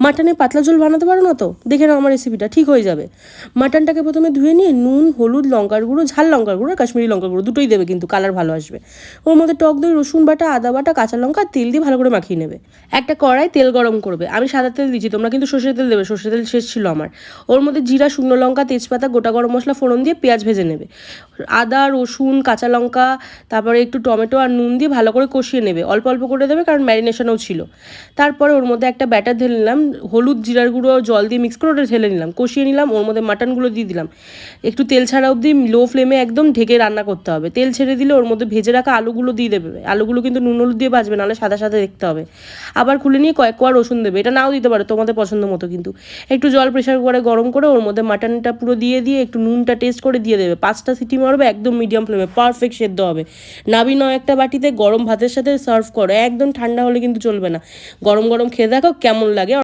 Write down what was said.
মাটনের পাতলা ঝোল বানাতে পারো না তো? দেখে নাও আমার রেসিপিটা, ঠিক হয়ে যাবে। মাটনটাকে প্রথমে ধুয়ে নিয়ে নুন, হলুদ, লঙ্কার গুঁড়ো, ঝাল লঙ্কার গুঁড়ো, কাশ্মীরি লঙ্কার গুঁড়ো দুটোই দেবে, কিন্তু কালার ভালো আসবে। ওর মধ্যে টক দই, রসুন বাটা, আদা বাটা, কাঁচা লঙ্কা, তেল দিয়ে ভালো করে মাখিয়ে নেবে। একটা কড়াই তেল গরম করবে, আমি সাদা তেল দিচ্ছি, তোমরা কিন্তু সর্ষের তেল দেবে, সর্ষের তেল শেষ ছিল আমার। ওর মধ্যে জিরা, শুকনো লঙ্কা, তেজপাতা, গোটা গরম মশলা ফোড়ন দিয়ে পেঁয়াজ ভেজে নেবে। আদা, রসুন, কাঁচা লঙ্কা, তারপরে একটু টমেটো আর নুন দিয়ে ভালো করে কষিয়ে নেবে, অল্প অল্প করে দেবে কারণ ম্যারিনেশনও ছিল। তারপরে ওর মধ্যে একটা ব্যাটার ঢেলে নিলাম, হলুদ জিরার গুঁড়ো জল দিয়ে মিক্স করে ওটা ঢেলে নিলাম, কষিয়ে নিলাম। ওর মধ্যে মাটনগুলো দিয়ে দিলাম, একটু তেল ছাড়া অবধি লো ফ্লেমে একদম ঢেকে রান্না করতে হবে। তেল ছেড়ে দিলে ওর মধ্যে ভেজে রাখা আলুগুলো দিয়ে দেবে, আলুগুলো কিন্তু নুন হলুদ দিয়ে ভাজবে, নাহলে সাদা সাদা দেখতে হবে। আবার খুলে নিয়ে কয়েক কোয়া রসুন দেবে, এটা নাও দিতে পারো তোমাদের পছন্দ মতো, কিন্তু একটু জল প্রেশার করে গরম করে ওর মধ্যে মাটনটা পুরো দিয়ে একটু নুনটা টেস্ট করে দিয়ে দেবে। 5টা সিটি মারবে একদম মিডিয়াম ফ্লেমে, পারফেক্ট সেদ্ধ হবে। নাবি নয় একটা বাটিতে গরম ভাতের সাথে সার্ভ করো, একদম ঠান্ডা হলে কিন্তু চলবে না। গরম গরম খেয়ে দেখো কেমন লাগে।